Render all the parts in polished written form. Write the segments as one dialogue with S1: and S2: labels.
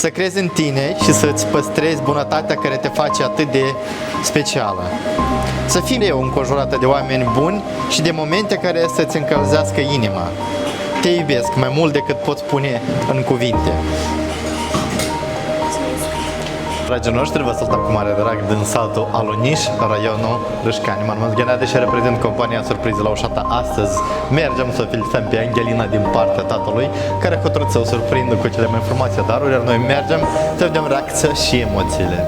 S1: să crezi în tine și să-ți păstrezi bunătatea care te face atât de specială. Să fii eu înconjurată de oameni buni și de momente care să-ți încălzească inima. Te iubesc mai mult decât pot spune în cuvinte. Dragii noștri, vă salutăm cu mare drag din satul Aluniș, raionul Râșcani. Mă numesc Ghenade și reprezint compania Surpriză la ușa ta. Astăzi mergem să o felicităm pe Angelina din partea tatălui, care a hotărât să o surprindă cu cele mai frumoase daruri, iar noi mergem să vedem reacția și emoțiile.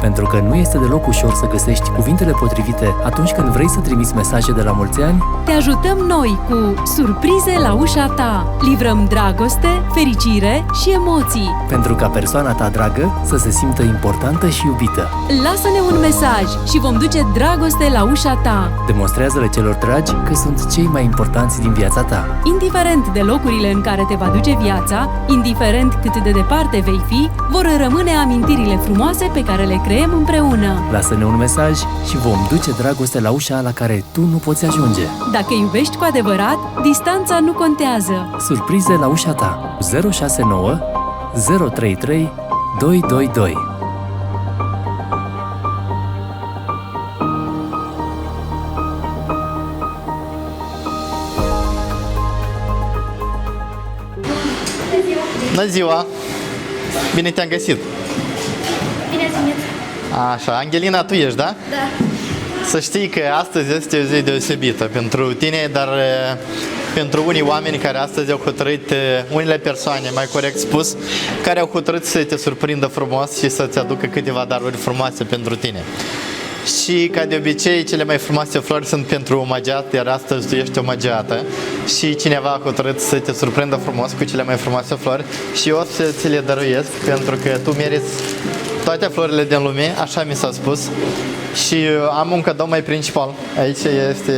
S2: Pentru că nu este deloc ușor să găsești cuvintele potrivite atunci când vrei să trimiți mesaje de la mulți ani,
S3: te ajutăm noi cu Surprize la ușa ta. Livrăm dragoste, fericire și emoții.
S2: pentru ca persoana ta dragă să se simtă importantă și iubită.
S3: Lasă-ne un mesaj și vom duce dragoste la ușa ta.
S2: Demonstrează-le celor dragi că sunt cei mai importanți din viața ta.
S3: Indiferent de locurile în care te va duce viața, indiferent cât de departe vei fi, vor rămâne amintirile frumoase pe care le creăm împreună.
S2: Lasă-ne un mesaj și vom duce dragoste la ușa la care tu nu poți ajunge.
S3: Dacă iubești cu adevărat, distanța nu contează.
S2: Surprize la ușa ta. 069 033 222.
S1: Bună ziua! Bine te-am găsit!
S4: Bine ați venit!
S1: Așa, Angelina, tu ești, da?
S4: Da.
S1: Să știi că astăzi este o zi deosebită pentru tine, dar pentru unii oameni care astăzi au hotărât, unele persoane, mai corect spus, care au hotărât să te surprindă frumos și să-ți aducă câteva daruri frumoase pentru tine. Și ca de obicei, cele mai frumoase flori sunt pentru omagiat, iar astăzi tu ești omagiată și cineva a hotărât să te surprindă frumos cu cele mai frumoase flori și eu o să ți le dăruiesc pentru că tu meriți toate florile din lume, așa mi s-a spus. Și am un cadou mai principal. Aici este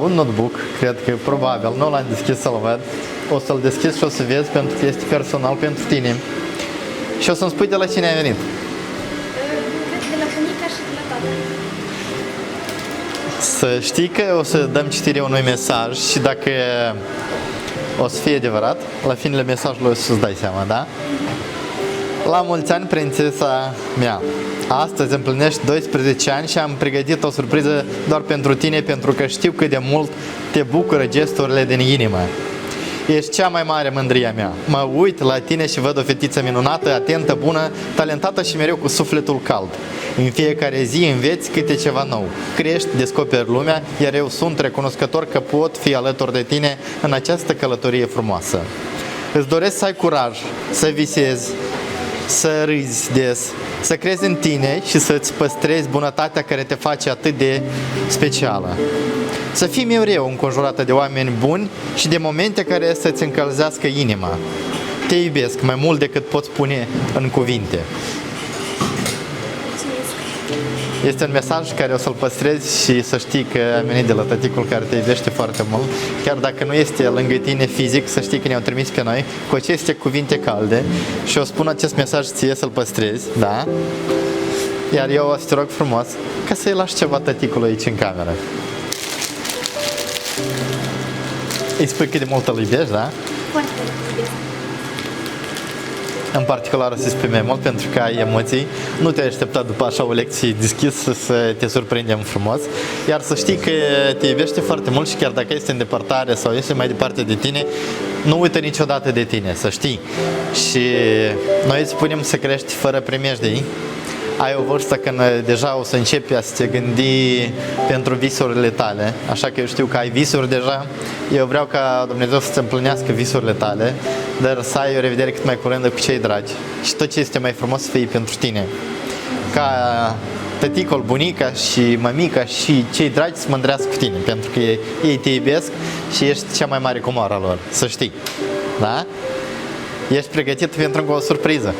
S1: un notebook, cred că probabil, nu l-am deschis să-l văd. O să-l deschis și o să vezi pentru că este personal pentru tine. Și o să-mi spui de la cine ai venit.
S4: Cred că de la bunica și de la tata.
S1: Să știi că o să dăm citire unui mesaj și dacă o să fie adevărat, la finele mesajului o să-ți dai seama, da? La mulți ani, prințesa mea! Astăzi împlinești 12 ani și am pregătit o surpriză doar pentru tine, pentru că știu cât de mult te bucură gesturile din inimă. Ești cea mai mare mândria mea. Mă uit la tine și văd o fetiță minunată, atentă, bună, talentată și mereu cu sufletul cald. În fiecare zi înveți câte ceva nou. Crești, descoperi lumea, iar eu sunt recunoscător că pot fi alături de tine în această călătorie frumoasă. Îți doresc să ai curaj, să visezi, să râzi des, să crezi în tine și să-ți păstrezi bunătatea care te face atât de specială. Să fii mereu înconjurată de oameni buni și de momente care să-ți încălzească inima. Te iubesc mai mult decât pot spune în cuvinte. Este un mesaj care o să-l păstrezi și să știi că a venit de la tăticul care te iubește foarte mult. Chiar dacă nu este lângă tine fizic, să știi că ne-au trimis pe noi cu aceste cuvinte calde și o spun acest mesaj ție să-l păstrezi, da? Iar eu o să te rog frumos ca să-i lași ceva tăticului aici în cameră. Îi spui cât de mult îl iubești, da?
S4: Foarte iubesc.
S1: În particular o să spui mai mult pentru că ai emoții. Nu te-ai așteptat după așa o lecție deschisă să te surprindem frumos. Iar să știi că te iubește foarte mult și chiar dacă este în depărtare sau este mai departe de tine, nu uită niciodată de tine, să știi. Și noi îți spunem să crești fără primejdii. Ai o vârstă când deja o să începi a te gândi pentru visurile tale, așa că eu știu că ai visuri deja. Eu vreau ca Dumnezeu să-ți împlinească visurile tale, dar să ai o revedere cât mai curândă cu cei dragi și tot ce este mai frumos să fie pentru tine. Ca tăticul, bunica și mămica și cei dragi să mândrească cu tine, pentru că ei te iubesc și ești cea mai mare comoară a lor, să știi. Da? Ești pregătit pentru o surpriză.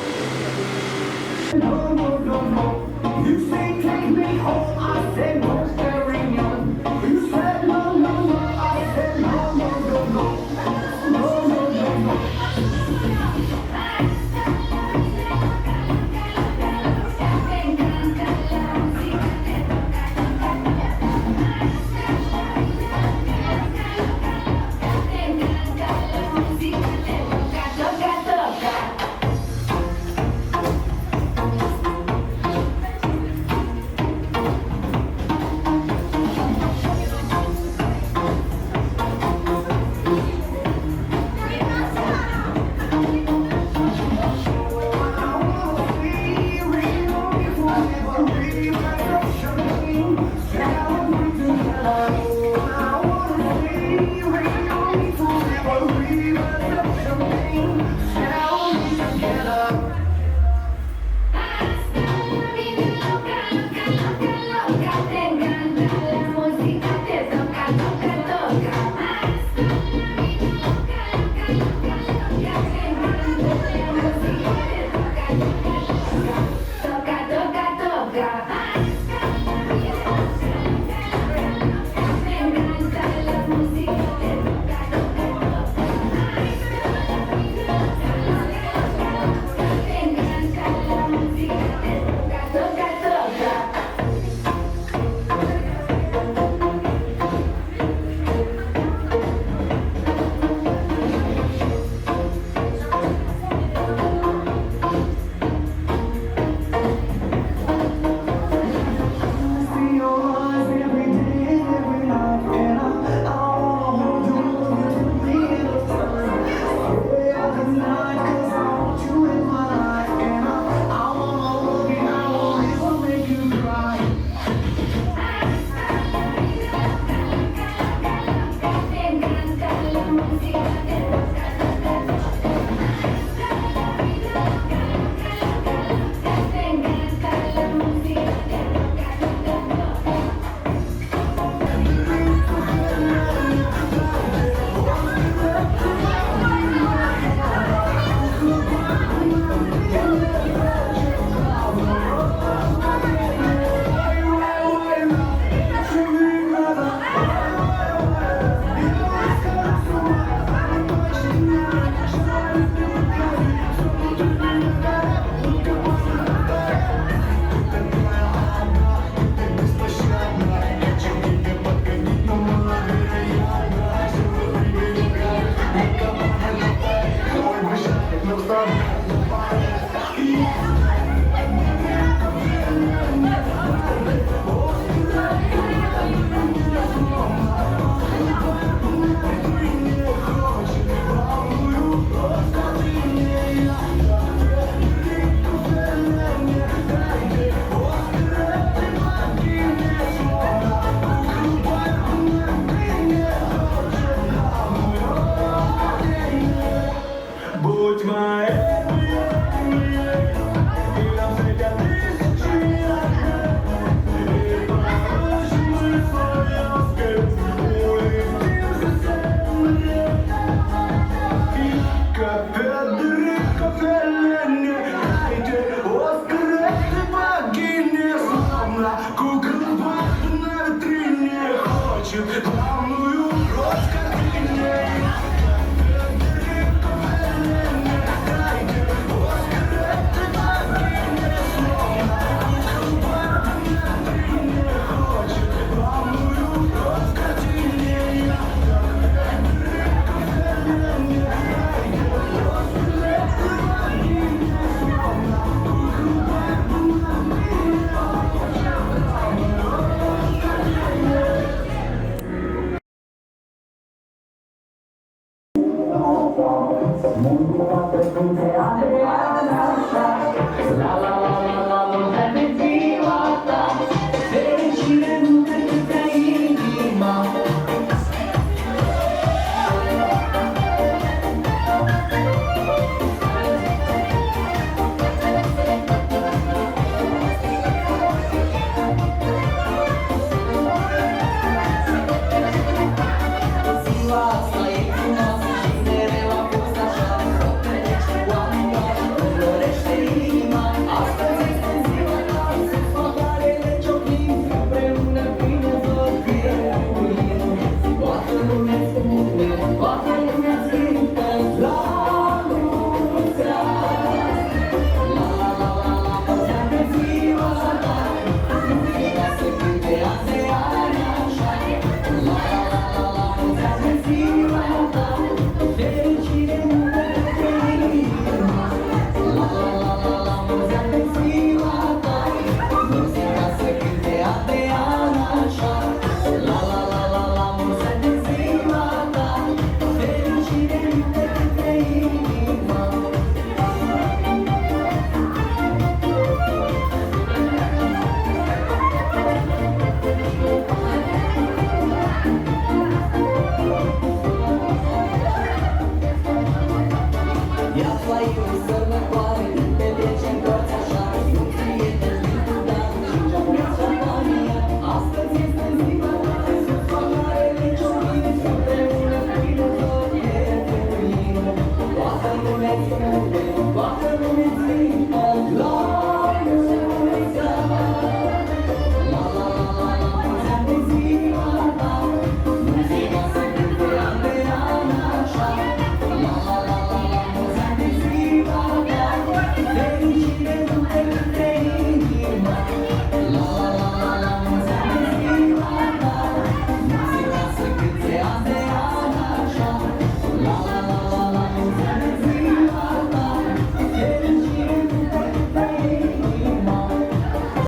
S5: Ziua asta e frumoasă și mereu a fost așa. Trăiești oamenii,
S4: Mulțumesc!